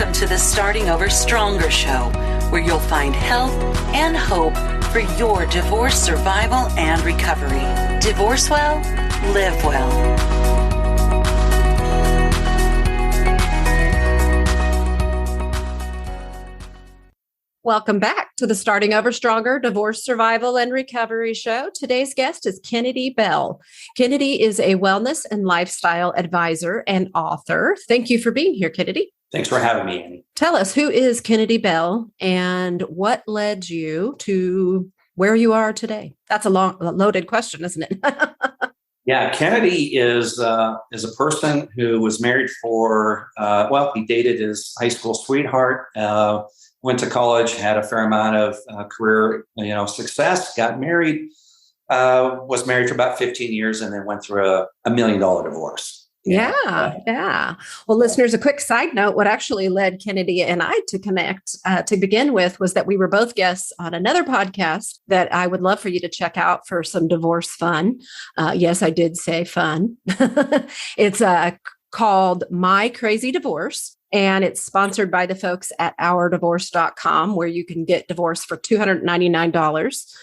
Welcome to the Starting Over Stronger show, where you'll find help and hope for your divorce survival and recovery. Divorce well, live well. Welcome back to the Starting Over Stronger Divorce Survival and Recovery show. Today's guest is Kennedy Bell. Kennedy is a wellness and lifestyle advisor and author. Thank you for being here, Kennedy. Thanks for having me, Annie. Tell us, who is Kennedy Bell and what led you to where you are today? That's a loaded question, isn't it? Yeah, Kennedy is a person who was married for, he dated his high school sweetheart, went to college, had a fair amount of career, success, got married, was married for about 15 years, and then went through a $1 million divorce. Yeah. Well, listeners, a quick side note, what actually led Kennedy and I to connect to begin with was that we were both guests on another podcast that I would love for you to check out for some divorce fun. Yes, I did say fun. It's called My Crazy Divorce. And it's sponsored by the folks at ourdivorce.com, where you can get divorce for $299.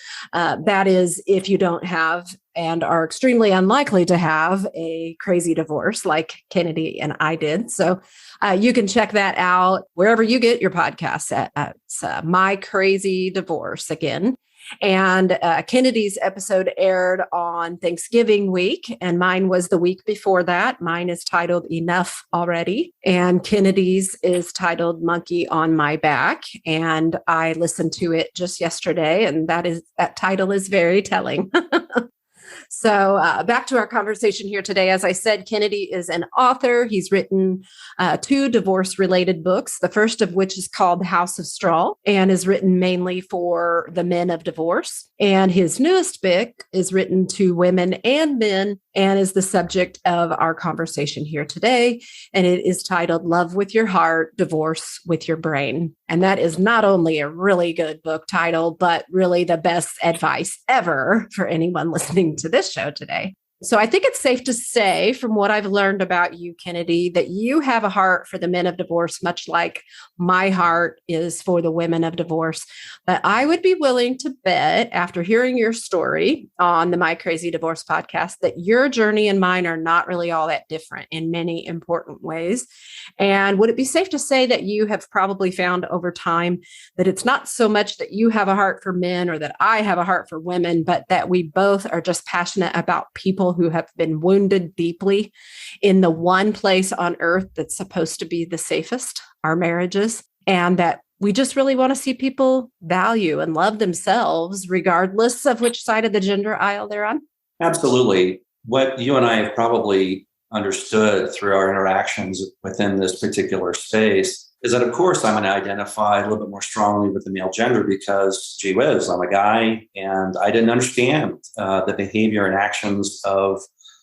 That is if you don't have and are extremely unlikely to have a crazy divorce like Kennedy and I did. So you can check that out wherever you get your podcasts at. It's My Crazy Divorce again. And Kennedy's episode aired on Thanksgiving week, and mine was the week before that. Mine is titled Enough Already, and Kennedy's is titled Monkey on My Back. And I listened to it just yesterday, and that title is very telling. So back to our conversation here today. As I said, Kennedy is an author. He's written 2 divorce-related books, the first of which is called House of Straw and is written mainly for the men of divorce. And his newest book is written to women and men and is the subject of our conversation here today. And it is titled Love with Your Heart, Divorce with Your Brain. And that is not only a really good book title, but really the best advice ever for anyone listening to this show today. So I think it's safe to say, from what I've learned about you, Kennedy, that you have a heart for the men of divorce, much like my heart is for the women of divorce. But I would be willing to bet, after hearing your story on the My Crazy Divorce podcast, that your journey and mine are not really all that different in many important ways. And would it be safe to say that you have probably found over time that it's not so much that you have a heart for men or that I have a heart for women, but that we both are just passionate about people who have been wounded deeply in the one place on earth that's supposed to be the safest, our marriages, and that we just really want to see people value and love themselves, regardless of which side of the gender aisle they're on? Absolutely. What you and I have probably understood through our interactions within this particular space is that, of course, I'm going to identify a little bit more strongly with the male gender because, gee whiz, I'm a guy and I didn't understand the behavior and actions of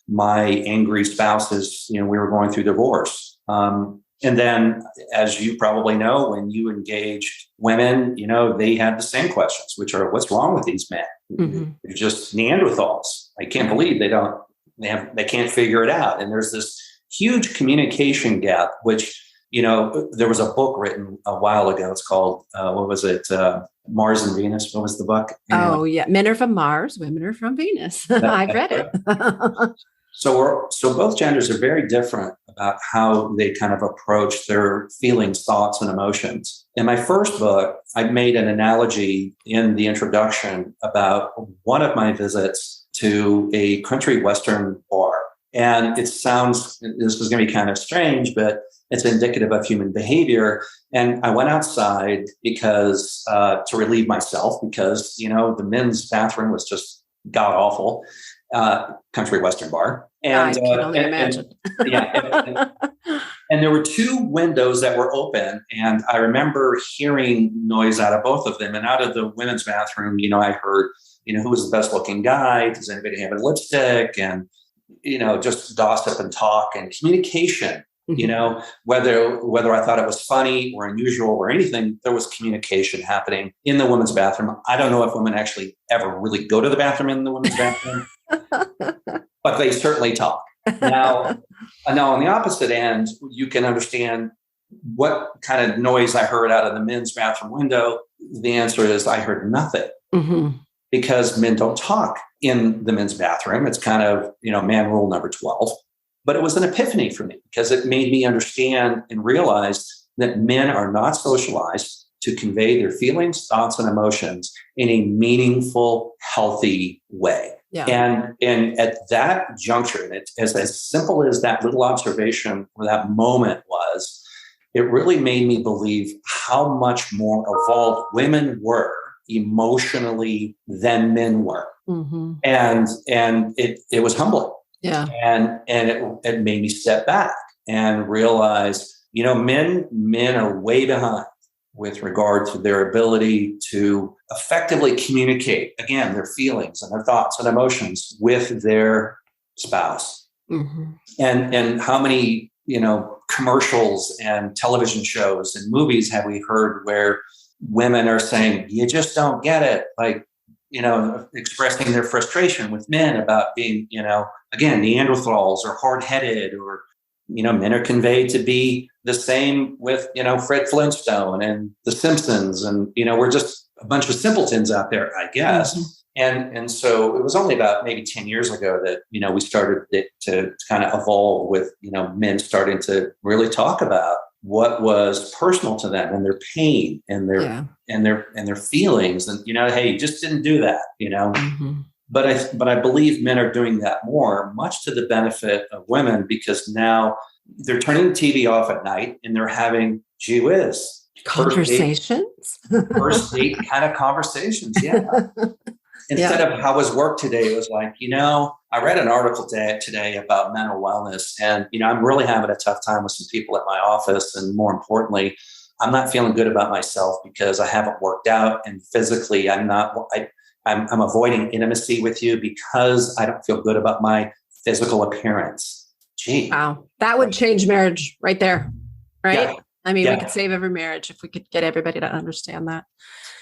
my angry spouses. We were going through divorce. And then, as you probably know, when you engage women, they have the same questions, which are, what's wrong with these men? Mm-hmm. They're just Neanderthals. I can't believe they can't figure it out. And there's this huge communication gap, which there was a book written a while ago. It's called, Mars and Venus. What was the book? Anyway. Oh, yeah. Men are from Mars, women are from Venus. I've read it. So both genders are very different about how they kind of approach their feelings, thoughts, and emotions. In my first book, I made an analogy in the introduction about one of my visits to a country western bar. And this was going to be kind of strange, but it's indicative of human behavior. And I went outside because to relieve myself because, the men's bathroom was just god awful, country western bar. And I can only imagine. And there were 2 windows that were open. And I remember hearing noise out of both of them. And out of the women's bathroom, I heard, who was the best looking guy? Does anybody have a lipstick? And, just gossip and talk and communication. Mm-hmm. Whether I thought it was funny or unusual or anything, there was communication happening in the women's bathroom. I don't know if women actually ever really go to the bathroom in the women's bathroom, but they certainly talk. Now, on the opposite end, you can understand what kind of noise I heard out of the men's bathroom window, the answer is I heard nothing. Because men don't talk in the men's bathroom. It's kind of, man rule number 12. But it was an epiphany for me because it made me understand and realize that men are not socialized to convey their feelings, thoughts, and emotions in a meaningful, healthy way. Yeah. And at that juncture, and it's as simple as that little observation or that moment was, it really made me believe how much more evolved women were emotionally than men were. And it was humbling. Yeah. And it made me step back and realize, men are way behind with regard to their ability to effectively communicate, again, their feelings and their thoughts and emotions with their spouse. And how many, commercials and television shows and movies have we heard where women are saying, you just don't get it, like, expressing their frustration with men about being, again, Neanderthals or hard-headed, or, men are conveyed to be the same with, Fred Flintstone and The Simpsons. And, we're just a bunch of simpletons out there, I guess. And so it was only about maybe 10 years ago that, we started to kind of evolve with, men starting to really talk about what was personal to them and their pain and their feelings. And, hey, you just didn't do that, But I believe men are doing that more, much to the benefit of women, because now they're turning the TV off at night and they're having, gee whiz, conversations, first date kind of conversations. Yeah. Instead of how was work today, it was like, I read an article today about mental wellness, and, I'm really having a tough time with some people at my office. And more importantly, I'm not feeling good about myself because I haven't worked out, and physically I'm avoiding intimacy with you because I don't feel good about my physical appearance. Gee. Wow. That would change marriage right there. Right. Yeah. I mean, we could save every marriage if we could get everybody to understand that.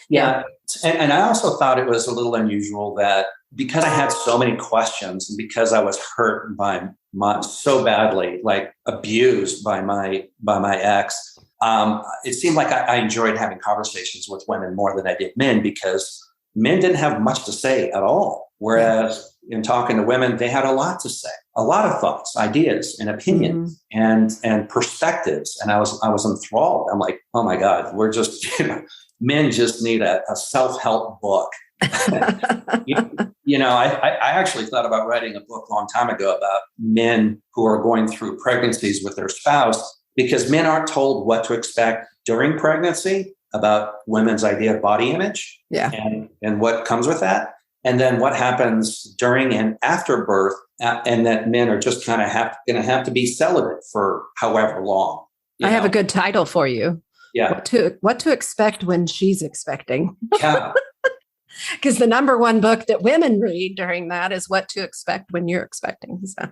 Yeah. And I also thought it was a little unusual that because I had so many questions and because I was hurt by so badly, like abused by my ex, it seemed like I enjoyed having conversations with women more than I did men, because men didn't have much to say at all. Whereas in talking to women, they had a lot to say, a lot of thoughts, ideas, and opinions and perspectives. And I was enthralled. I'm like, oh my God, we're just, men just need a self-help book. I actually thought about writing a book a long time ago about men who are going through pregnancies with their spouse, because men aren't told what to expect during pregnancy about women's idea of body image and what comes with that. And then what happens during and after birth, and that men are just kind of going to have to be celibate for however long. I have a good title for you. Yeah. What to expect when she's expecting. Yeah. Because the number one book that women read during that is What to Expect When You're Expecting. So.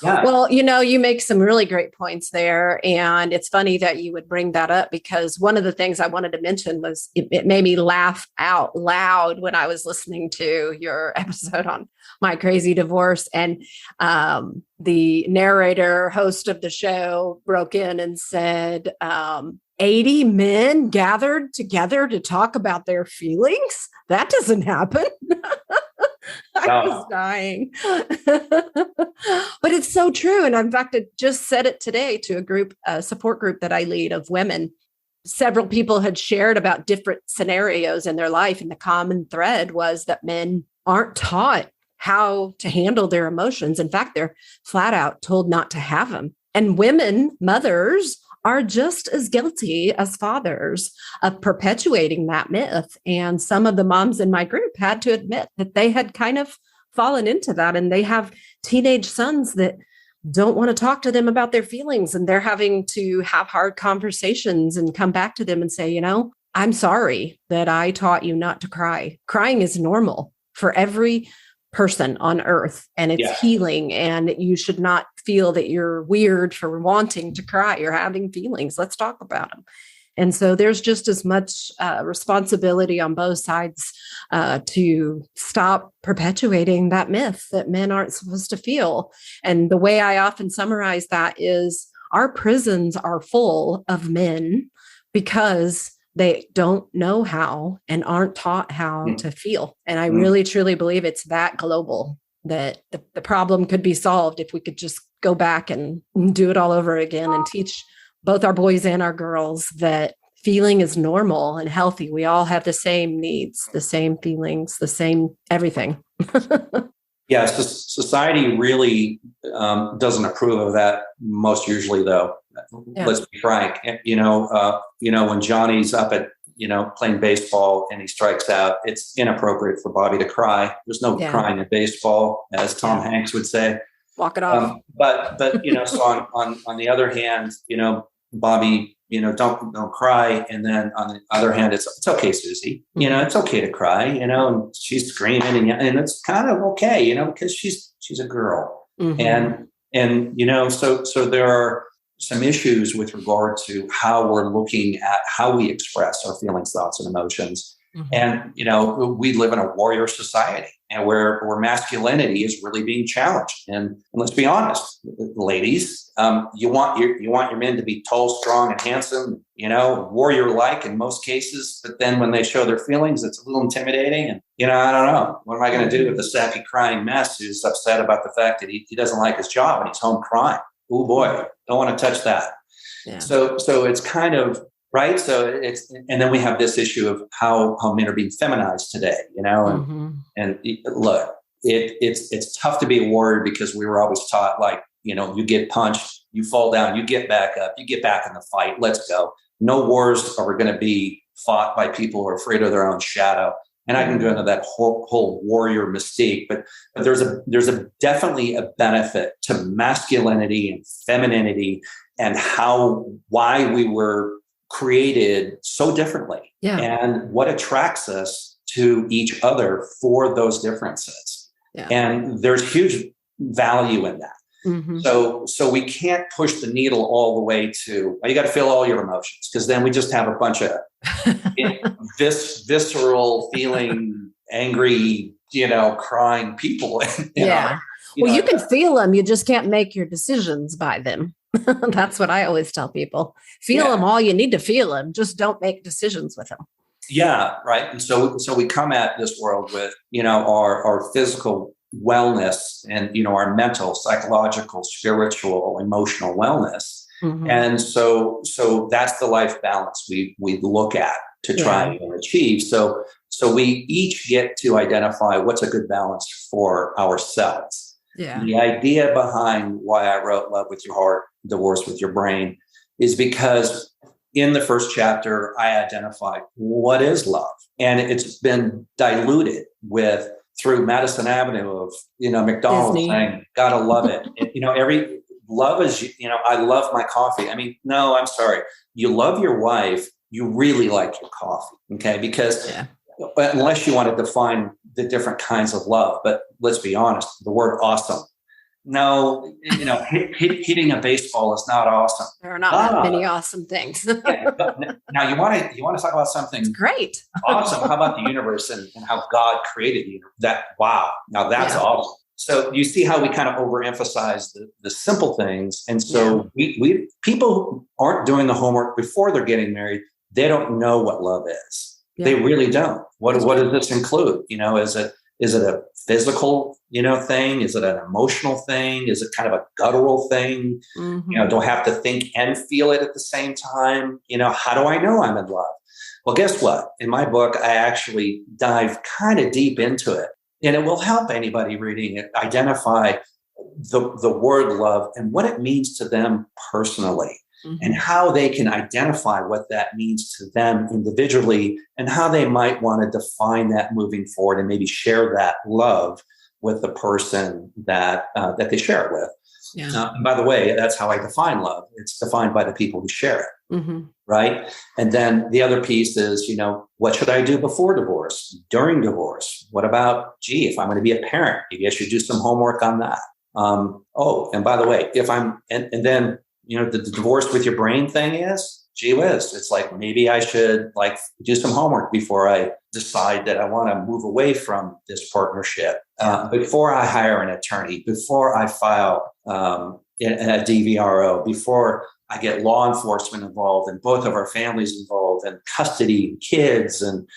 Yeah. Well, you make some really great points there. And it's funny that you would bring that up, because one of the things I wanted to mention was it made me laugh out loud when I was listening to your episode on my crazy divorce. And the narrator, host of the show, broke in and said, 80 men gathered together to talk about their feelings? That doesn't happen. I was dying. But it's so true. And in fact, I just said it today to a support group that I lead of women. Several people had shared about different scenarios in their life. And the common thread was that men aren't taught how to handle their emotions. In fact, they're flat out told not to have them. And women, mothers, are just as guilty as fathers of perpetuating that myth. And some of the moms in my group had to admit that they had kind of fallen into that. And they have teenage sons that don't want to talk to them about their feelings. And they're having to have hard conversations and come back to them and say, I'm sorry that I taught you not to cry. Crying is normal for every person on earth, and it's healing, and you should not feel that you're weird for wanting to cry. You're having feelings. Let's talk about them. And so there's just as much responsibility on both sides to stop perpetuating that myth that men aren't supposed to feel. And the way I often summarize that is our prisons are full of men because they don't know how and aren't taught how to feel. And I really, truly believe it's that global, that the problem could be solved if we could just go back and do it all over again and teach both our boys and our girls that feeling is normal and healthy. We all have the same needs, the same feelings, the same everything. Yeah, so society really doesn't approve of that most usually, though. Yeah. Let's be frank. When Johnny's up at playing baseball and he strikes out, it's inappropriate for Bobby to cry. There's no crying in baseball, as Tom Hanks would say. Walk it off. But so on the other hand, Bobby, don't cry. And then on the other hand, it's okay, Susie. It's okay to cry. And she's screaming, and it's kind of okay, because she's a girl. Mm-hmm. And so there are some issues with regard to how we're looking at how we express our feelings, thoughts, and emotions. Mm-hmm. And, we live in a warrior society, and where masculinity is really being challenged. And let's be honest, ladies, you want your men to be tall, strong, and handsome, warrior-like in most cases. But then when they show their feelings, it's a little intimidating. And, I don't know, what am I going to do with the sappy crying mess who's upset about the fact that he doesn't like his job and he's home crying? Oh boy, don't want to touch that. Yeah. So it's kind of, right. So and then we have this issue of how men are being feminized today, and look, it's tough to be a warrior because we were always taught, like, you get punched, you fall down, you get back up, you get back in the fight. Let's go. No wars are going to be fought by people who are afraid of their own shadow. And I can go into that whole warrior mystique, but there's definitely a benefit to masculinity and femininity and why we were created so differently, and what attracts us to each other for those differences. Yeah. And there's huge value in that. Mm-hmm. So we can't push the needle all the way to, you got to feel all your emotions, because then we just have a bunch of visceral feeling, angry, crying people. You can feel them. You just can't make your decisions by them. That's what I always tell people. Feel them all you need to feel them. Just don't make decisions with them. Yeah. Right. And so we come at this world with, our physical wellness and, our mental, psychological, spiritual, emotional wellness. Mm-hmm. And so that's the life balance we look at to try and achieve. So we each get to identify what's a good balance for ourselves. Yeah. The idea behind why I wrote Love with Your Heart, Divorce with Your Brain is because in the first chapter, I identified what is love. And it's been diluted through Madison Avenue of, McDonald's Disney. Saying, gotta love it. Every love is, I love my coffee. I mean, no, I'm sorry. You love your wife, you really like your coffee. Okay. Because unless you want to define the different kinds of love, but let's be honest, the word awesome. No, hitting a baseball is not awesome. There are not that many awesome things. Now you want to talk about something great, awesome. How about the universe and how God created the universe? Now that's awesome. So you see how we kind of overemphasize the simple things, and so we people who aren't doing the homework before they're getting married, they don't know what love is. Yeah. They really don't. What does this include? Is it a physical, thing? Is it an emotional thing? Is it kind of a guttural thing? Mm-hmm. Do I have to think and feel it at the same time? How do I know I'm in love? Well, guess what? In my book, I actually dive kind of deep into it, and it will help anybody reading it identify the word love and what it means to them personally. Mm-hmm. And how they can identify what that means to them individually, and how they might want to define that moving forward, and maybe share that love with the person that they share it with. Yeah. And by the way, that's how I define love. It's defined by the people who share it, right? And then the other piece is, what should I do before divorce, during divorce? What about, if I'm going to be a parent, maybe I should do some homework on that. And by the way, if I'm, and then, the divorce with your brain thing is, gee whiz, it's like, maybe I should do some homework before I decide that I want to move away from this partnership, before I hire an attorney, before I file, a DVRO, before I get law enforcement involved and both of our families involved and custody and kids and,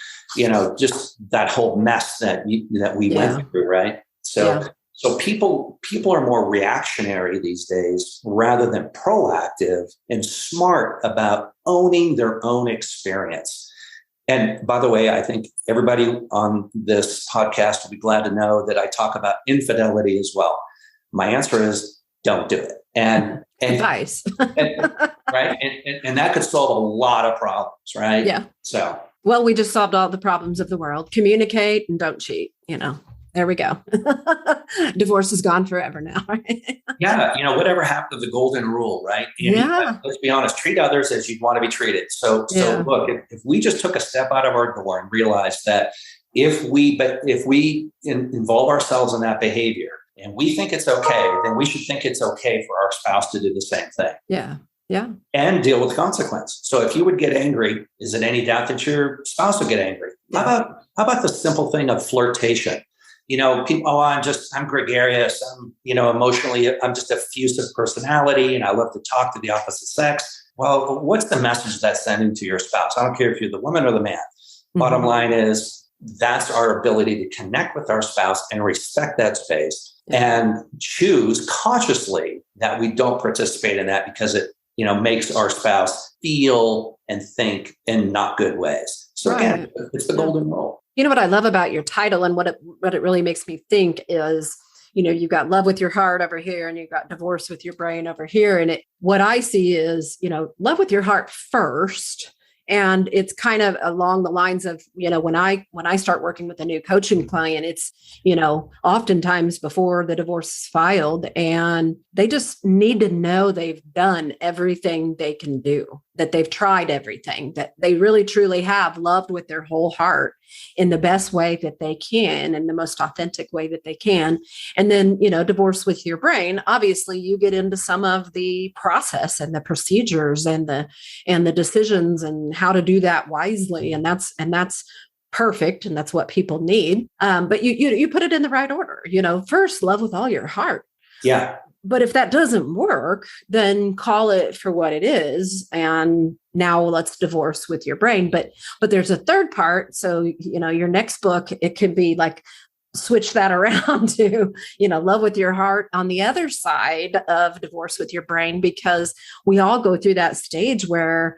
just that whole mess that we went through. Right. So people are more reactionary these days rather than proactive and smart about owning their own experience. And by the way, I think everybody on this podcast will be glad to know that I talk about infidelity as well. My answer is don't do it. And advice. Right. And that could solve a lot of problems. Right. Yeah. So, well, we just solved all the problems of the world. Communicate and don't cheat, There we go. Divorce is gone forever now, right? Yeah. Whatever happened to the golden rule, right? Let's be honest, treat others as you'd want to be treated. So look, if we just took a step out of our door and realized that if we involve ourselves in that behavior and we think it's okay, then we should think it's okay for our spouse to do the same thing. Yeah. Yeah. And deal with consequence. So if you would get angry, is it any doubt that your spouse will get angry? Yeah. How about the simple thing of flirtation? People, I'm gregarious. I'm, emotionally, I'm just effusive personality and I love to talk to the opposite sex. Well, what's the message that's sending to your spouse? I don't care if you're the woman or the man. Mm-hmm. Bottom line is that's our ability to connect with our spouse and respect that space and choose consciously that we don't participate in that because it, makes our spouse feel and think in not good ways. So again, it's the golden rule. What I love about your title and what it really makes me think is, you've got love with your heart over here and you've got divorce with your brain over here. And what I see is, love with your heart first. And it's kind of along the lines of, when I start working with a new coaching client, it's, oftentimes before the divorce is filed and they just need to know they've done everything they can do, that they've tried everything, that they really truly have loved with their whole heart in the best way that they can, in the most authentic way that they can. And then, divorce with your brain, obviously you get into some of the process and the procedures and the decisions and how to do that wisely. And that's perfect. And that's what people need. But you put it in the right order, first love with all your heart. Yeah. But if that doesn't work, then call it for what it is. And now let's divorce with your brain. But there's a third part. So, your next book, it could be like, switch that around to, love with your heart on the other side of divorce with your brain, because we all go through that stage where,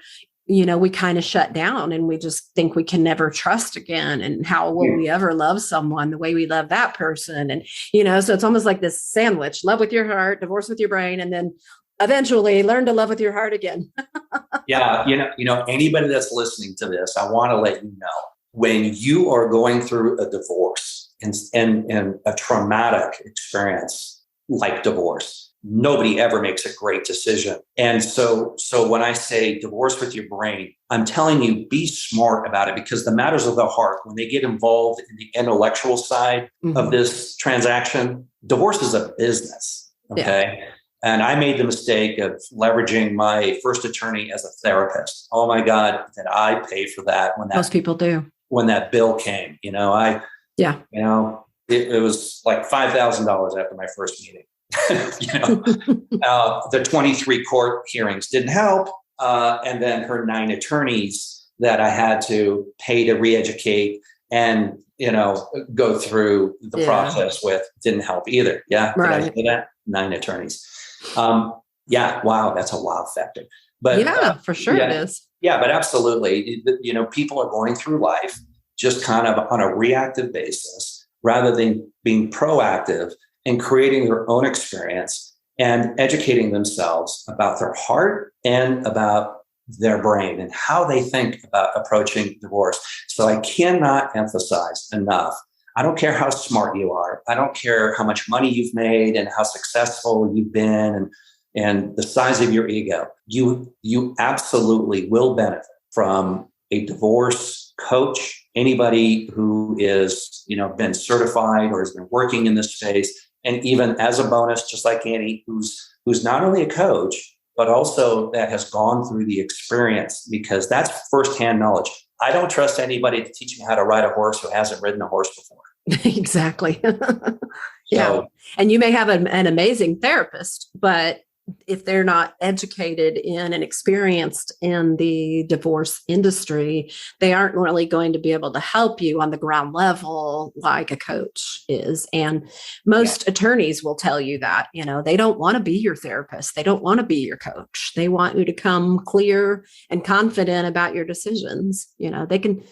we kind of shut down and we just think we can never trust again. And how will we ever love someone the way we love that person? And, so it's almost like this sandwich, love with your heart, divorce with your brain, and then eventually learn to love with your heart again. Yeah. Anybody that's listening to this, I want to let you know, when you are going through a divorce and a traumatic experience like divorce, nobody ever makes a great decision. And so when I say divorce with your brain, I'm telling you, be smart about it, because the matters of the heart, when they get involved in the intellectual side of this transaction, divorce is a business. Okay. Yeah. And I made the mistake of leveraging my first attorney as a therapist. Oh my God, did I pay for that most people do. When that bill came, it was like $5,000 after my first meeting. The 23 court hearings didn't help. And then her 9 attorneys that I had to pay to re-educate and, go through the process with didn't help either. Yeah. Right. Did I say that? 9 attorneys. Wow. That's a wow factor. But for sure it is. Yeah, but absolutely. People are going through life just kind of on a reactive basis rather than being proactive and creating their own experience and educating themselves about their heart and about their brain and how they think about approaching divorce. So I cannot emphasize enough. I don't care how smart you are. I don't care how much money you've made and how successful you've been and the size of your ego. You absolutely will benefit from a divorce coach, anybody who is, been certified or has been working in this space. And even as a bonus, just like Annie, who's not only a coach, but also that has gone through the experience, because that's firsthand knowledge. I don't trust anybody to teach me how to ride a horse who hasn't ridden a horse before. Exactly. Yeah. And you may have an amazing therapist, but if they're not educated in and experienced in the divorce industry, they aren't really going to be able to help you on the ground level like a coach is. And most attorneys will tell you that, they don't want to be your therapist. They don't want to be your coach. They want you to come clear and confident about your decisions. They can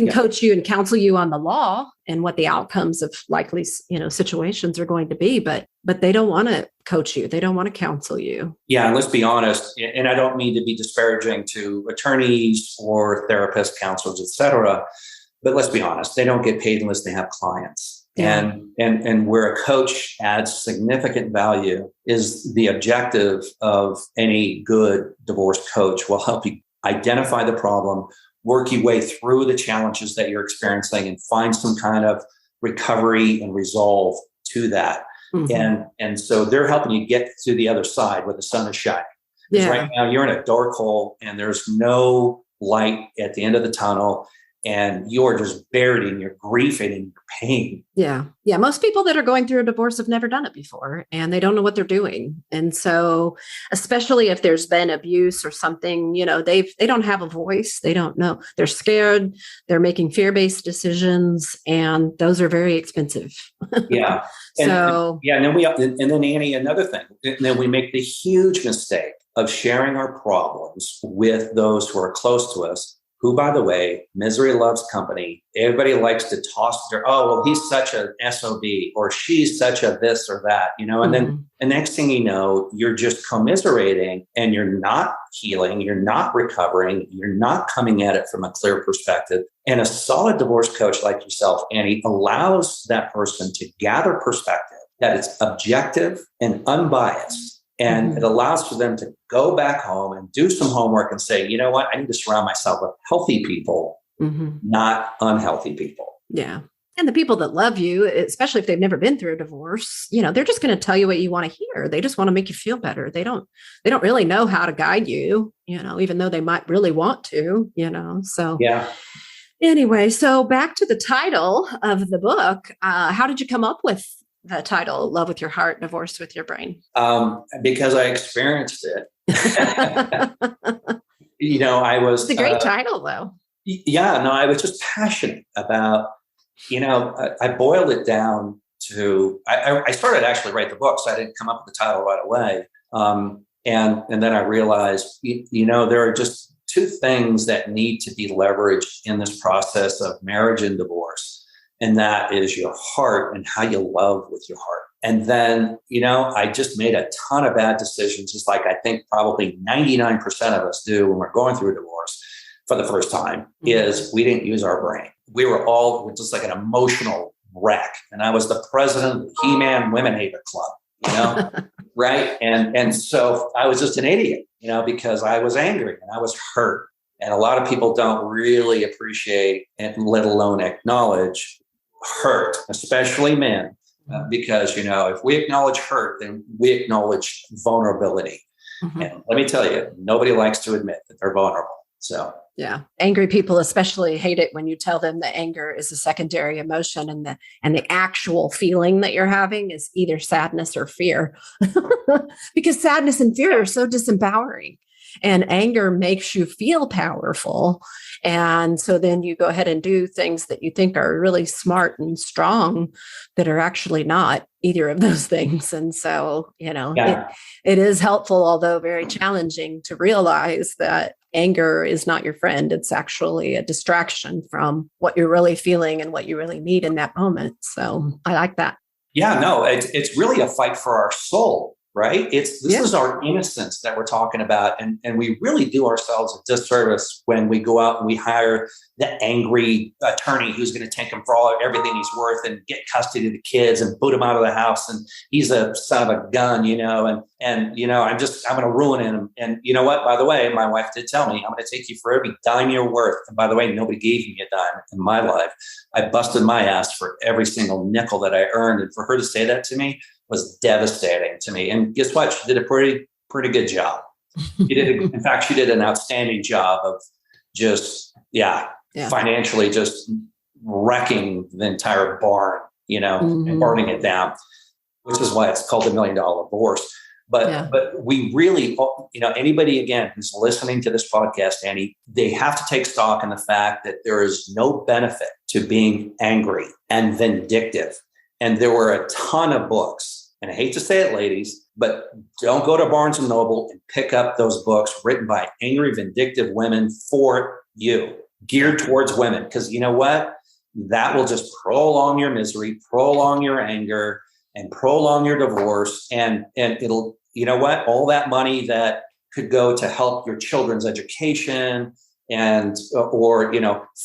coach you and counsel you on the law and what the outcomes of likely, situations are going to be, but they don't want to coach you. They don't want to counsel you. Yeah. And let's be honest, and I don't mean to be disparaging to attorneys or therapists, counselors, et cetera, but let's be honest, they don't get paid unless they have clients. Yeah. And where a coach adds significant value is the objective of any good divorce coach will help you identify the problem, work your way through the challenges that you're experiencing, and find some kind of recovery and resolve to that. Mm-hmm. And so they're helping you get to the other side where the sun is shining. Because right now you're in a dark hole and there's no light at the end of the tunnel, and you're just buried in your grief and in your pain. Yeah. Yeah. Most people that are going through a divorce have never done it before, and they don't know what they're doing. And so, especially if there's been abuse or something, they don't have a voice. They don't know. They're scared. They're making fear-based decisions, and those are very expensive. Yeah. And then Annie, another thing, and then we make the huge mistake of sharing our problems with those who are close to us, who, by the way, misery loves company. Everybody likes to toss their, he's such a SOB, or she's such a this or that, and then the next thing you know, you're just commiserating and you're not healing, you're not recovering, you're not coming at it from a clear perspective. And a solid divorce coach like yourself, Annie, allows that person to gather perspective that it's objective and unbiased. And it allows for them to go back home and do some homework and say, you know what, I need to surround myself with healthy people, not unhealthy people. Yeah. And the people that love you, especially if they've never been through a divorce, they're just going to tell you what you want to hear. They just want to make you feel better. They don't really know how to guide you, even though they might really want to, so. Yeah. Anyway, so back to the title of the book. How did you come up with the title, Love with Your Heart, Divorce with Your Brain? Because I experienced it. It's a great title, though. I was just passionate about, I boiled it down to, I started to actually write the book, so I didn't come up with the title right away. And then I realized, there are just two things that need to be leveraged in this process of marriage and divorce. And that is your heart and how you love with your heart. And then, I just made a ton of bad decisions, just like I think probably 99% of us do when we're going through a divorce for the first time, is we didn't use our brain. We were all just like an emotional wreck. And I was the president of the He-Man Women Hater Club, right? And so I was just an idiot, because I was angry and I was hurt. And a lot of people don't really appreciate and let alone acknowledge hurt, especially men, because, if we acknowledge hurt, then we acknowledge vulnerability. And let me tell you, nobody likes to admit that they're vulnerable. So, yeah, angry people especially hate it when you tell them that anger is a secondary emotion and the actual feeling that you're having is either sadness or fear, because sadness and fear are so disempowering. And anger makes you feel powerful. And so then you go ahead and do things that you think are really smart and strong that are actually not either of those things. And so, it is helpful, although very challenging, to realize that anger is not your friend. It's actually a distraction from what you're really feeling and what you really need in that moment. So I like that. Yeah, no, it's really a fight for our soul. Right? This is our innocence that we're talking about. And we really do ourselves a disservice when we go out and we hire the angry attorney who's going to take him for everything he's worth and get custody of the kids and boot him out of the house. And he's a son of a gun, and I'm going to ruin him. And you know what? By the way, my wife did tell me, I'm going to take you for every dime you're worth. And by the way, nobody gave me a dime in my life. I busted my ass for every single nickel that I earned. And for her to say that to me was devastating to me. And guess what? She did a pretty good job. In fact, she did an outstanding job of just, financially just wrecking the entire barn, and burning it down, which is why it's called $1 Million Divorce. But we really, anybody again who's listening to this podcast, Annie, they have to take stock in the fact that there is no benefit to being angry and vindictive. And there were a ton of books, and I hate to say it, ladies, but don't go to Barnes and Noble and pick up those books written by angry, vindictive women for you, geared towards women. Because you know what? That will just prolong your misery, prolong your anger, and prolong your divorce. And it'll, you know what? All that money that could go to help your children's education and, or,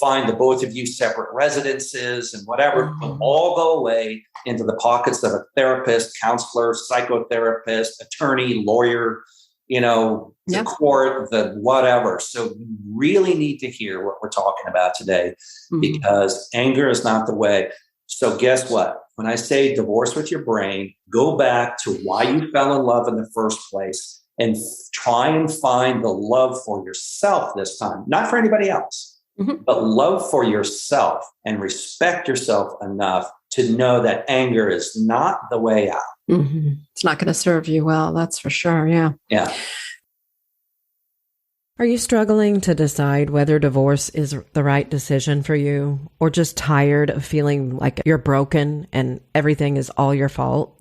find the both of you separate residences and whatever, will all go away into the pockets of a therapist, counselor, psychotherapist, attorney, lawyer, the court, the whatever. So you really need to hear what we're talking about today, because anger is not the way. So guess what? When I say divorce with your brain, go back to why you fell in love in the first place and try and find the love for yourself this time, not for anybody else, but love for yourself, and respect yourself enough to know that anger is not the way out. It's not going to serve you well. That's for sure. Yeah. Yeah. Are you struggling to decide whether divorce is the right decision for you, or just tired of feeling like you're broken and everything is all your fault?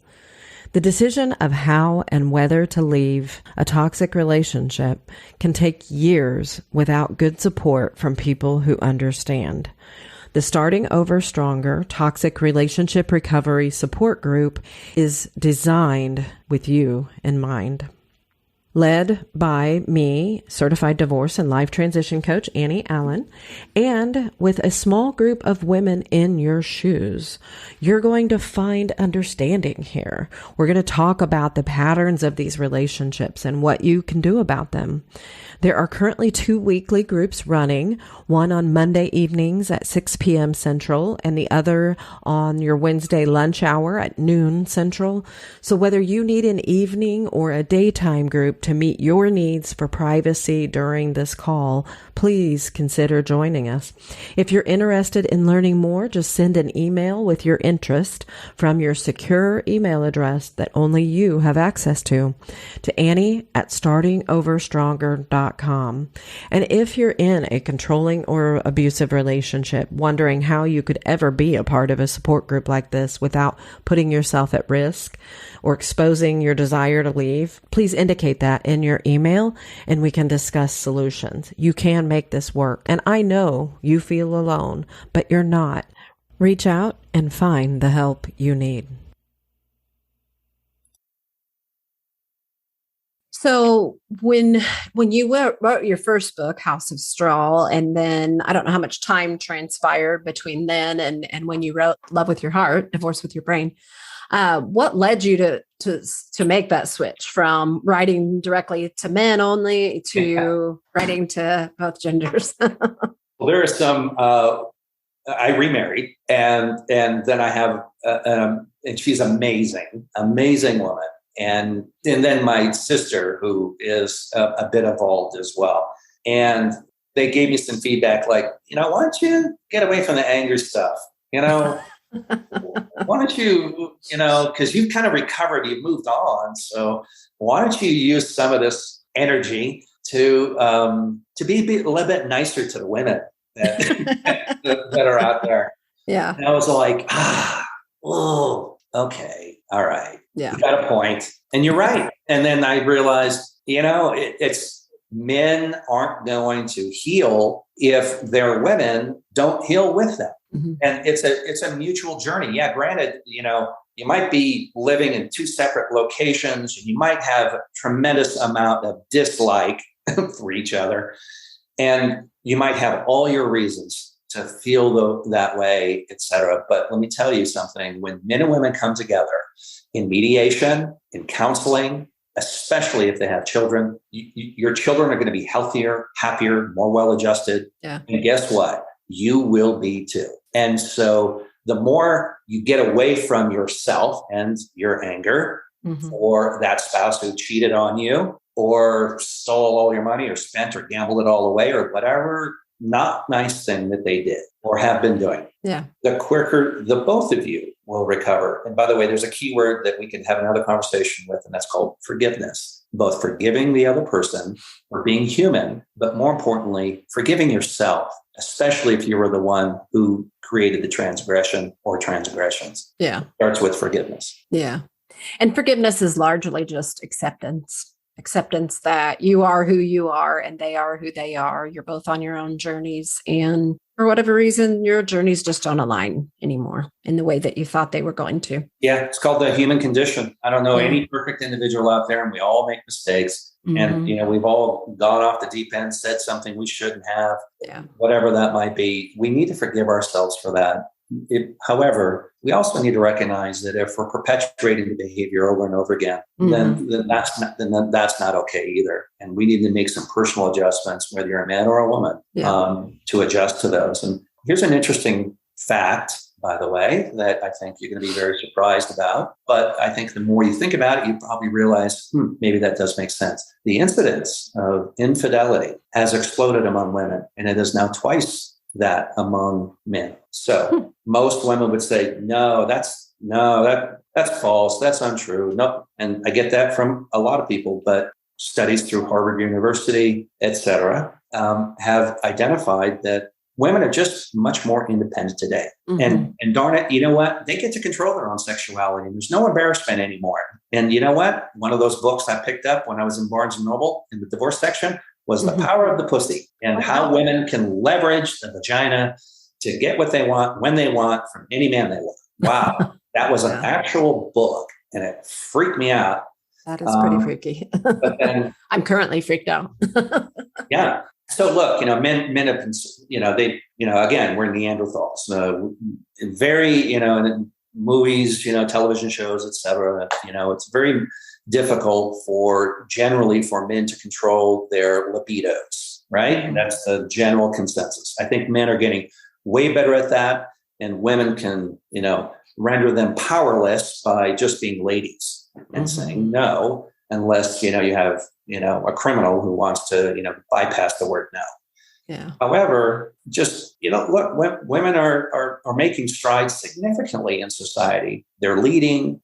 The decision of how and whether to leave a toxic relationship can take years without good support from people who understand. The Starting Over Stronger Toxic Relationship Recovery Support Group is designed with you in mind. Led by me, certified divorce and life transition coach Annie Allen, and with a small group of women in your shoes, you're going to find understanding here. We're going to talk about the patterns of these relationships and what you can do about them. There are currently 2 weekly groups running, one on Monday evenings at 6 p.m. Central and the other on your Wednesday lunch hour at noon Central. So whether you need an evening or a daytime group to meet your needs for privacy during this call, please consider joining us. If you're interested in learning more, just send an email with your interest from your secure email address that only you have access to Annie@startingoverstronger.com. And if you're in a controlling or abusive relationship, wondering how you could ever be a part of a support group like this without putting yourself at risk or exposing your desire to leave, please indicate that in your email and we can discuss solutions. You can make this work. And I know you feel alone, but you're not. Reach out and find the help you need. So when you wrote your first book, House of Straw, and then I don't know how much time transpired between then and when you wrote Love with Your Heart, Divorce with Your Brain, what led you to make that switch from writing directly to men only to writing to both genders? Well, there are some. I remarried, and then I have, and she's amazing woman. And then my sister, who is a bit evolved as well. And they gave me some feedback like, why don't you get away from the anger stuff? Why don't you, because you've kind of recovered, you've moved on. So why don't you use some of this energy to be a little bit nicer to the women that are out there? Yeah. And I was like, okay. All right. Yeah. You got a point. And you're right. And then I realized, it's men aren't going to heal if their women don't heal with them. Mm-hmm. And it's a mutual journey. Yeah, granted, you might be living in two separate locations and you might have a tremendous amount of dislike for each other. And you might have all your reasons to feel that way, et cetera. But let me tell you something, when men and women come together in mediation, in counseling, especially if they have children, your children are going to be healthier, happier, more well-adjusted. Yeah. And guess what? You will be too. And so the more you get away from yourself and your anger for that spouse who cheated on you or stole all your money or spent or gambled it all away or whatever not nice thing that they did or have been doing, the quicker the both of you will recover. And by the way, there's a key word that we can have another conversation with, and that's called forgiveness. Both forgiving the other person for being human, but more importantly, forgiving yourself, especially if you were the one who created the transgression or transgressions. Yeah. Starts with forgiveness. Yeah. And forgiveness is largely just acceptance that you are who you are and they are who they are. You're both on your own journeys. And for whatever reason, your journeys just don't align anymore in the way that you thought they were going to. Yeah, it's called the human condition. I don't know any perfect individual out there, and we all make mistakes. And, we've all gone off the deep end, said something we shouldn't have, whatever that might be. We need to forgive ourselves for that. However, we also need to recognize that if we're perpetuating the behavior over and over again, then that's not okay either. And we need to make some personal adjustments, whether you're a man or a woman, to adjust to those. And here's an interesting fact, by the way, that I think you're going to be very surprised about. But I think the more you think about it, you probably realize, maybe that does make sense. The incidence of infidelity has exploded among women, and it is now twice that among men. So most women would say, that's false. That's untrue. No. And I get that from a lot of people, but studies through Harvard University, et cetera, have identified that women are just much more independent today. And darn it, you know what? They get to control their own sexuality. And there's no embarrassment anymore. And you know what? One of those books I picked up when I was in Barnes & Noble in the divorce section was The Power of the Pussy, and how women can leverage the vagina to get what they want, when they want, from any man they want. Wow. That was an actual book, and it freaked me out. That is pretty freaky. But then, I'm currently freaked out. yeah. So look, men have been, again, we're Neanderthals. Very, in movies, television shows, et cetera. It's very difficult generally for men to control their libidos, right? And that's the general consensus. I think men are getting way better at that, and women can, render them powerless by just being ladies and saying no, unless, you have, a criminal who wants to, bypass the word no. Yeah. However, just, look, women are making strides significantly in society. They're leading,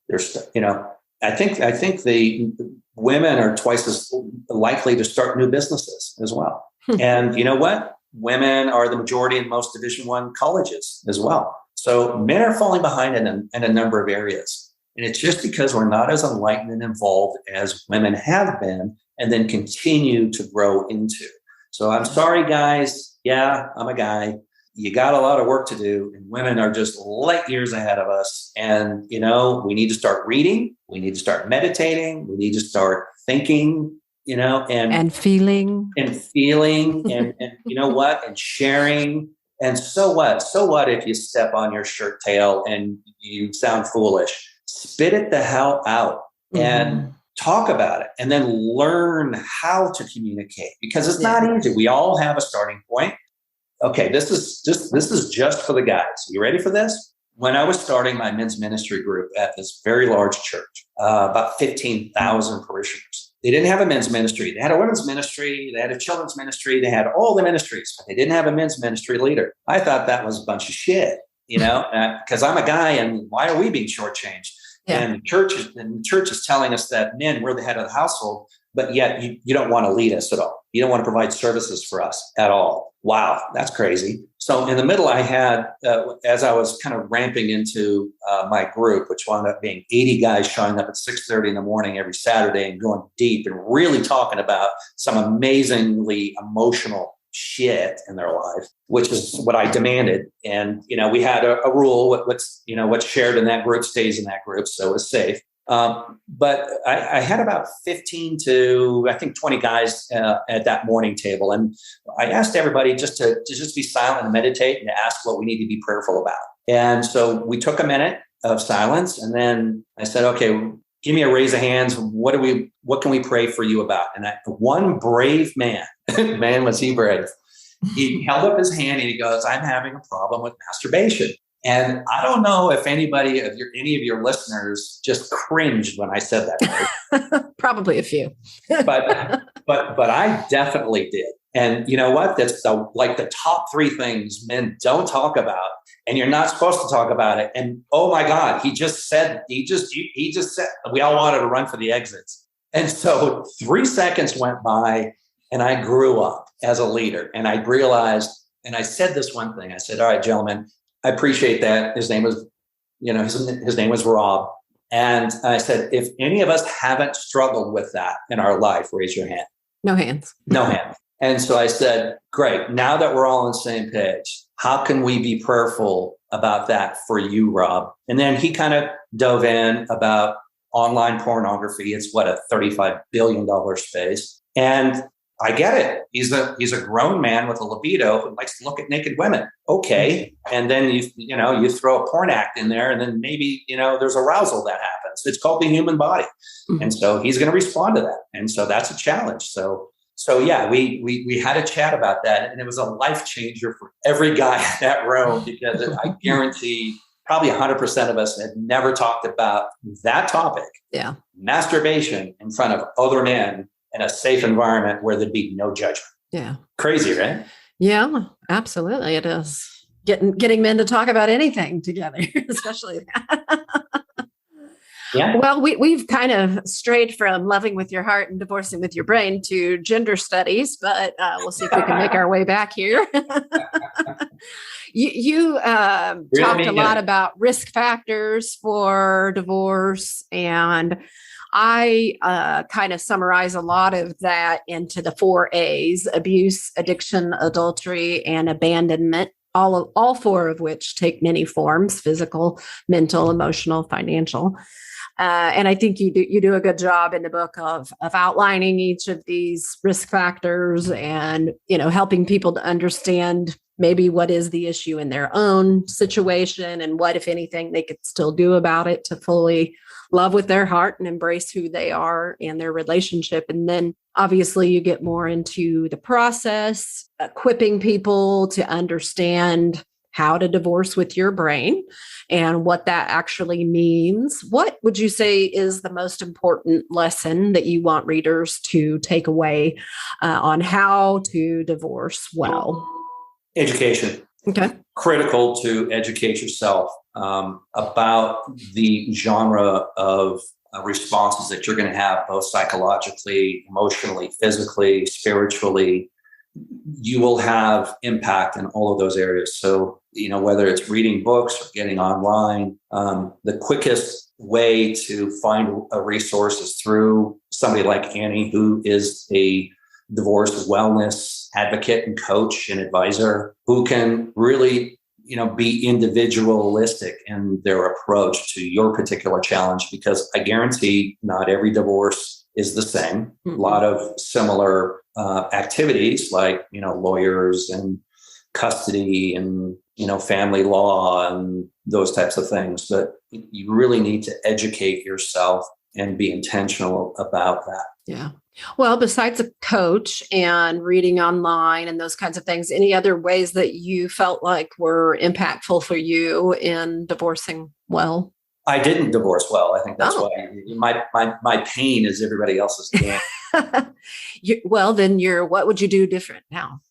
I think the women are twice as likely to start new businesses as well. And you know what? Women are the majority in most Division I colleges as well. So men are falling behind in a number of areas. And it's just because we're not as enlightened and involved as women have been and then continue to grow into. So I'm sorry, guys. Yeah, I'm a guy. You got a lot of work to do, and women are just light years ahead of us. And, we need to start reading. We need to start meditating. We need to start thinking, and feeling and you know what? And sharing. And so what? So what if you step on your shirt tail and you sound foolish? Spit it the hell out and talk about it, and then learn how to communicate, because it's not easy. We all have a starting point. Okay, this is just for the guys. You ready for this? When I was starting my men's ministry group at this very large church, about 15,000 parishioners, they didn't have a men's ministry. They had a women's ministry. They had a children's ministry. They had all the ministries, but they didn't have a men's ministry leader. I thought that was a bunch of shit, because I'm a guy, and why are we being shortchanged? Yeah. And the church is telling us that men, we're the head of the household, but yet you don't want to lead us at all. You don't want to provide services for us at all. Wow, that's crazy. So in the middle, I had, as I was kind of ramping into my group, which wound up being 80 guys showing up at 6:30 in the morning every Saturday and going deep and really talking about some amazingly emotional shit in their life, which is what I demanded. And, we had a rule, what's shared in that group stays in that group. So it's safe. But I had about 15 to, I think, 20 guys at that morning table. And I asked everybody just to be silent and meditate and to ask what we need to be prayerful about. And so we took a minute of silence. And then I said, okay, give me a raise of hands. What can we pray for you about? And one brave man, man, was he brave. He held up his hand and he goes, I'm having a problem with masturbation. And I don't know if any of your listeners just cringed when I said that. Probably a few. but I definitely did. And you know what? That's the top three things men don't talk about, and you're not supposed to talk about it. And oh my God, he just said, we all wanted to run for the exits. And so 3 seconds went by, and I grew up as a leader, and I realized, and I said this one thing. I said, all right, gentlemen, I appreciate that. His name was, his name was Rob. And I said, if any of us haven't struggled with that in our life, raise your hand. No hands. No hands. And so I said, great. Now that we're all on the same page, how can we be prayerful about that for you, Rob? And then he kind of dove in about online pornography. It's a $35 billion space. And I get it. He's a grown man with a libido who likes to look at naked women. Okay. And then you throw a porn act in there, and then maybe, there's arousal that happens. It's called the human body. Mm-hmm. And so he's going to respond to that. And so that's a challenge. So yeah, we had a chat about that, and it was a life changer for every guy in that room, because I guarantee probably 100% of us had never talked about that topic. Yeah. Masturbation in front of other men in a safe environment where there'd be no judgment. Yeah. Crazy, right? Yeah, absolutely. It is getting men to talk about anything together, especially that. Yeah. Well, we've kind of strayed from loving with your heart and divorcing with your brain to gender studies, but we'll see if we can make our way back here. You talked a lot about risk factors for divorce, and I kind of summarize a lot of that into the 4 A's: abuse, addiction, adultery, and abandonment. All 4 of which take many forms: physical, mental, emotional, financial. And I think you do a good job in the book of outlining each of these risk factors, and helping people to understand maybe what is the issue in their own situation, and what, if anything, they could still do about it to fully love with their heart and embrace who they are and their relationship. And then obviously you get more into the process, equipping people to understand how to divorce with your brain and what that actually means. What would you say is the most important lesson that you want readers to take away on how to divorce well? Education. Okay. Critical to educate yourself about the genre of responses that you're going to have, both psychologically, emotionally, physically, spiritually. You will have impact in all of those areas. So, whether it's reading books or getting online, the quickest way to find a resource is through somebody like Annie, who is a divorce wellness advocate and coach and advisor, who can really, be individualistic in their approach to your particular challenge, because I guarantee not every divorce is the same. Mm-hmm. A lot of similar activities like, lawyers and custody and, family law and those types of things. But you really need to educate yourself and be intentional about that. Yeah. Well, besides a coach and reading online and those kinds of things, any other ways that you felt like were impactful for you in divorcing well? I didn't divorce well. I think that's why my pain is everybody else's gain. What would you do different now?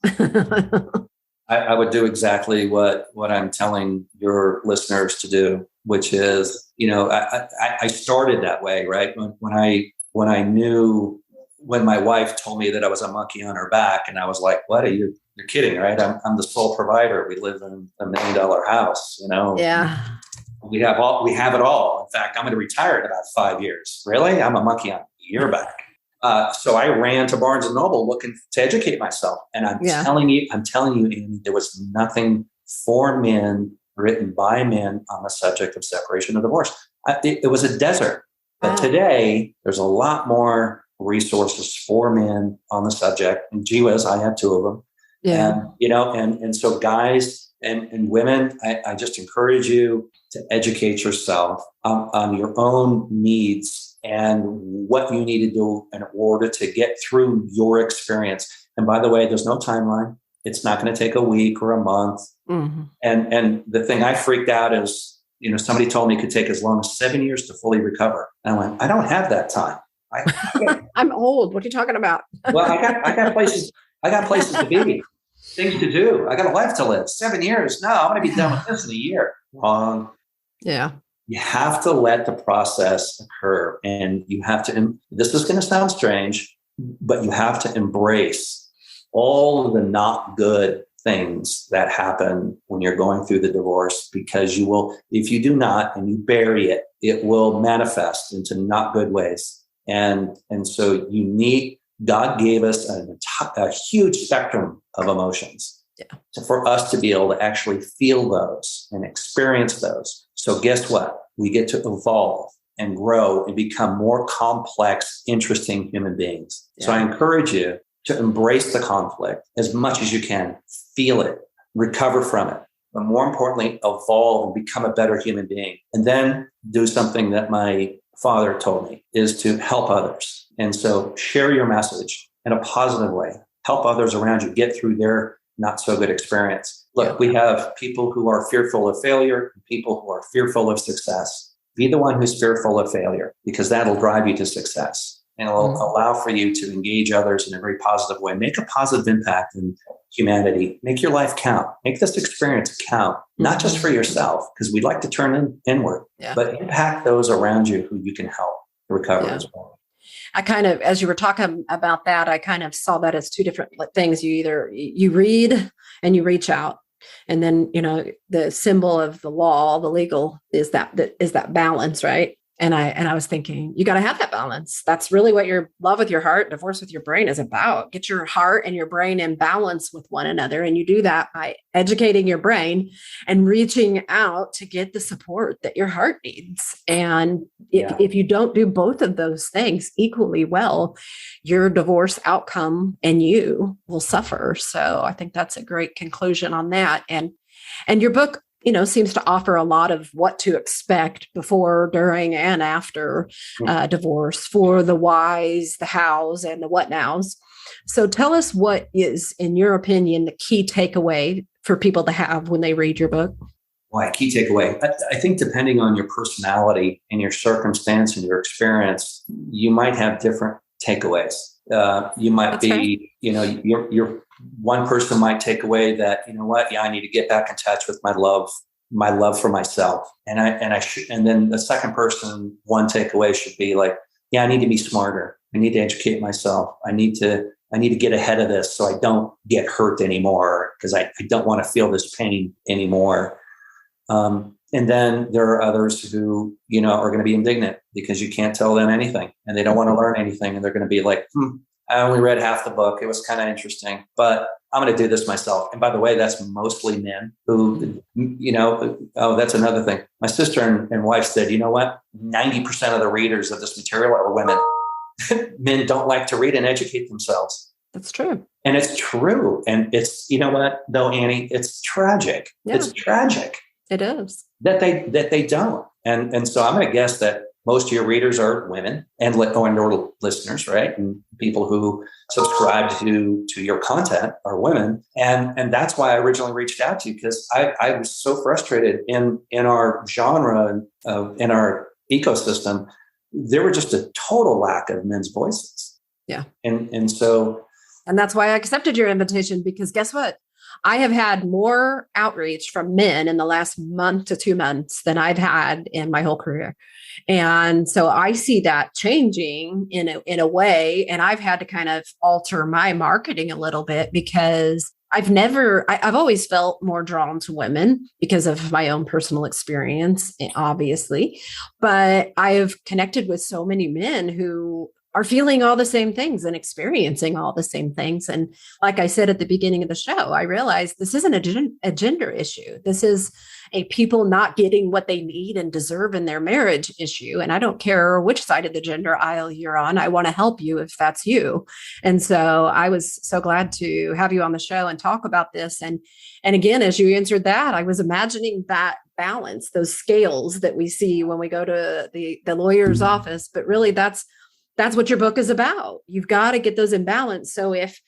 I would do exactly what I'm telling your listeners to do, which is, I started that way, right? When I knew, when my wife told me that I was a monkey on her back, and I was like, what you're kidding, right? I'm the sole provider. We live in $1 million house, Yeah. We have it all. In fact, I'm going to retire in about 5 years. Really? I'm a monkey on your back. So I ran to Barnes and Noble looking to educate myself. And I'm telling you, Annie, there was nothing for men written by men on the subject of separation and divorce. It was a desert. But today, there's a lot more resources for men on the subject. And gee whiz, I have 2 of them. Yeah. And so guys and women, I just encourage you to educate yourself on your own needs and what you need to do in order to get through your experience. And by the way, there's no timeline. It's not going to take a week or a month. Mm-hmm. And the thing I freaked out is, somebody told me it could take as long as 7 years to fully recover. And I went, I don't have that time. I'm old. What are you talking about? Well, I got places. I got places to be, things to do. I got a life to live. 7 years. No, I'm going to be done with this in a year. Wrong. Yeah. You have to let the process occur, and you have to, this is going to sound strange, but you have to embrace all of the not good things that happen when you're going through the divorce, because you will, if you do not and you bury it, it will manifest into not good ways. And so you need, God gave us a huge spectrum of emotions. Yeah. So for us to be able to actually feel those and experience those. So guess what? We get to evolve and grow and become more complex, interesting human beings. Yeah. So I encourage you to embrace the conflict as much as you can, feel it, recover from it, but more importantly, evolve and become a better human being. And then do something that my father told me, is to help others. And so share your message in a positive way. Help others around you get through their not so good experience. Look, we have people who are fearful of failure and people who are fearful of success. Be the one who's fearful of failure, because that'll drive you to success and it'll allow for you to engage others in a very positive way. Make a positive impact in humanity. Make your life count. Make this experience count, not just for yourself, because we like to turn inward, but impact those around you who you can help recover as well. I kind of, as you were talking about that, I kind of saw that as two different things. You read and you reach out. And then, the symbol of the law, the legal is that balance, right? And I was thinking, you got to have that balance. That's really what your love with your heart, divorce with your brain is about. Get your heart and your brain in balance with one another. And you do that by educating your brain and reaching out to get the support that your heart needs. And if you don't do both of those things equally well, your divorce outcome and you will suffer. So I think that's a great conclusion on that. And your book, seems to offer a lot of what to expect before, during, and after divorce for the whys, the hows, and the what nows. So tell us what is, in your opinion, the key takeaway for people to have when they read your book. Why, key takeaway? I think depending on your personality and your circumstance and your experience, you might have different takeaways. You might you're one person might take away that, I need to get back in touch with my love for myself. And then the second person, one takeaway should be like, I need to be smarter. I need to educate myself. I need to get ahead of this so I don't get hurt anymore, because I don't want to feel this pain anymore. And then there are others who, are going to be indignant because you can't tell them anything and they don't want to learn anything. And they're going to be like, I only read half the book. It was kind of interesting, but I'm going to do this myself. And by the way, that's mostly men who, that's another thing. My sister and wife said, 90% of the readers of this material are women. Men don't like to read and educate themselves. That's true. And it's true. And it's, though, Annie, it's tragic. Yeah. It's tragic. It is. That they don't. And so I'm going to guess that most of your readers are women and or listeners, right? And people who subscribe to your content are women. And that's why I originally reached out to you, because I was so frustrated in our genre, in our ecosystem. There were just a total lack of men's voices. Yeah. And that's why I accepted your invitation, because guess what? I have had more outreach from men in the last month to 2 months than I've had in my whole career. And so I see that changing in a way. And I've had to kind of alter my marketing a little bit, because I've always felt more drawn to women because of my own personal experience, obviously. But I've connected with so many men who are feeling all the same things and experiencing all the same things. And like I said at the beginning of the show, I realized this isn't a gender issue. This is a people not getting what they need and deserve in their marriage issue. And I don't care which side of the gender aisle you're on. I want to help you if that's you. And so I was so glad to have you on the show and talk about this. And again, as you answered that, I was imagining that balance, those scales that we see when we go to the lawyer's office. But really, that's what your book is about. You've got to get those in balance. So if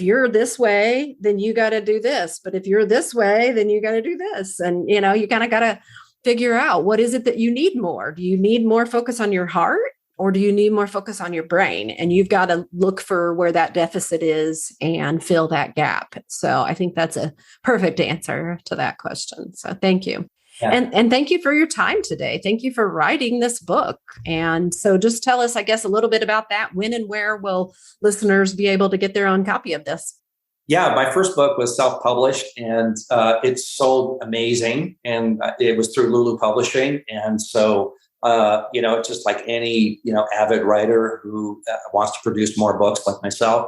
you're this way, then you got to do this. But if you're this way, then you got to do this. And, you kind of got to figure out, what is it that you need more? Do you need more focus on your heart? Or do you need more focus on your brain? And you've got to look for where that deficit is and fill that gap. So I think that's a perfect answer to that question. So thank you. Yeah. And thank you for your time today. Thank you for writing this book. And so just tell us, I guess, a little bit about that. When and where will listeners be able to get their own copy of this? Yeah, my first book was self-published, and it sold amazing. And it was through Lulu Publishing. And so just like any, avid writer who wants to produce more books like myself.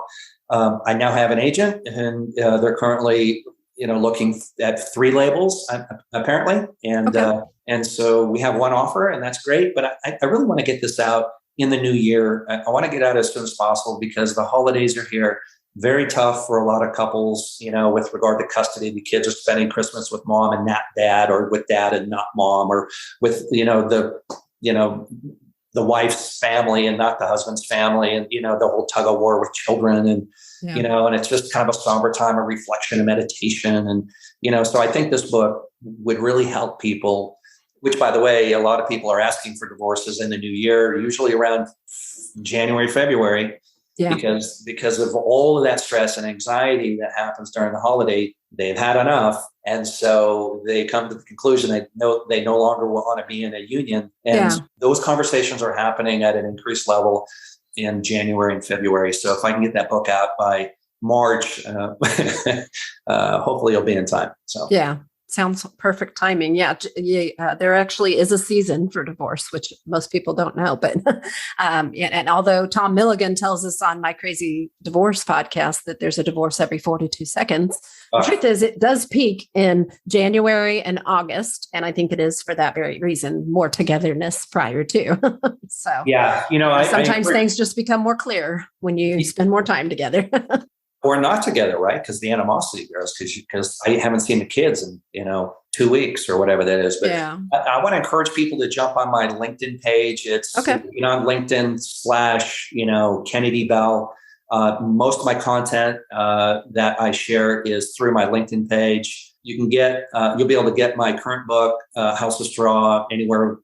I now have an agent, and they're currently, looking at 3 labels apparently. And, okay. And so we have one offer, and that's great. But I really want to get this out in the new year. I want to get out as soon as possible because the holidays are here. Very tough for a lot of couples, with regard to custody. The kids are spending Christmas with mom and not dad, or with dad and not mom, or with, the wife's family and not the husband's family, and, the whole tug of war with children, and, and it's just kind of a somber time of reflection and meditation. And, so I think this book would really help people, which, by the way, a lot of people are asking for divorces in the new year, usually around January, February. Yeah. Because of all of that stress and anxiety that happens during the holiday, they've had enough. And so they come to the conclusion they no longer want to be in a union. And those conversations are happening at an increased level in January and February. So if I can get that book out by March, hopefully it'll be in time. So yeah. Sounds perfect timing. Yeah. There actually is a season for divorce, which most people don't know. But and although Tom Milligan tells us on My Crazy Divorce podcast that there's a divorce every 42 seconds, the truth is it does peak in January and August. And I think it is for that very reason, more togetherness prior to. So yeah, sometimes things just become more clear when you spend more time together. Or not together, right? Because the animosity grows because I haven't seen the kids in 2 weeks or whatever that is. But I want to encourage people to jump on my LinkedIn page. It's on LinkedIn / Kennedy Bell. Most of my content that I share is through my LinkedIn page. You can you'll be able to get my current book, House of Straw, anywhere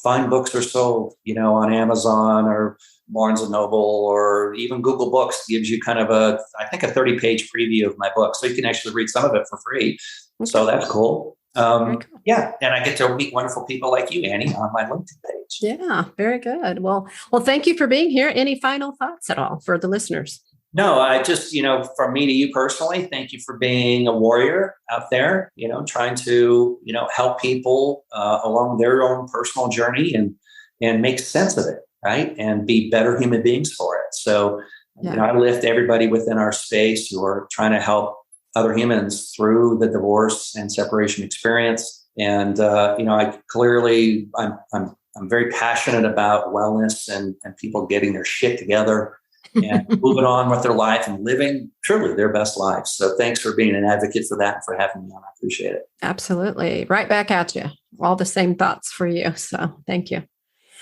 fine books are sold, on Amazon or Barnes and Noble, or even Google Books gives you kind of a 30-page preview of my book. So you can actually read some of it for free. Okay. So that's cool. Cool. Yeah. And I get to meet wonderful people like you, Annie, on my LinkedIn page. Yeah. Very good. Well, thank you for being here. Any final thoughts at all for the listeners? No, I just, from me to you personally, thank you for being a warrior out there, trying to, help people along their own personal journey and make sense of it. Right. And be better human beings for it. So, I lift everybody within our space who are trying to help other humans through the divorce and separation experience. And, I'm very passionate about wellness and people getting their shit together and moving on with their life and living truly their best lives. So thanks for being an advocate for that and for having me on. I appreciate it. Absolutely. Right back at you. All the same thoughts for you. So thank you.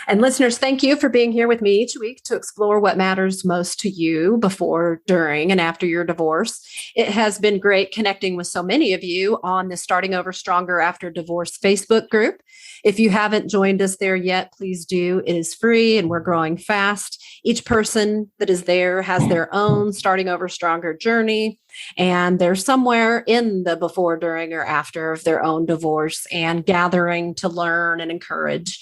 And listeners, thank you for being here with me each week to explore what matters most to you before, during, and after your divorce. It has been great connecting with so many of you on the Starting Over Stronger After Divorce Facebook group. If you haven't joined us there yet, please do. It is free and we're growing fast. Each person that is there has their own Starting Over Stronger journey, and they're somewhere in the before, during, or after of their own divorce and gathering to learn and encourage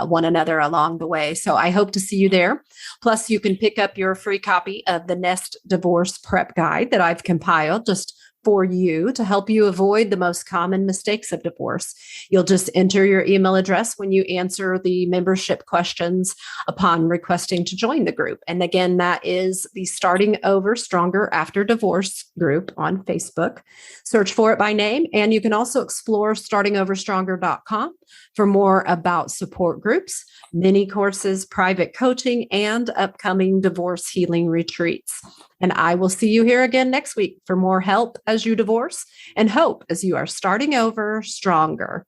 one another along the way. So I hope to see you there. Plus, you can pick up your free copy of the Nest Divorce Prep Guide that I've compiled just for you to help you avoid the most common mistakes of divorce. You'll just enter your email address when you answer the membership questions upon requesting to join the group. And again, that is the Starting Over Stronger After Divorce group on Facebook. Search for it by name. And you can also explore startingoverstronger.com for more about support groups, mini courses, private coaching, and upcoming divorce healing retreats. And I will see you here again next week for more help as you divorce and hope as you are starting over stronger.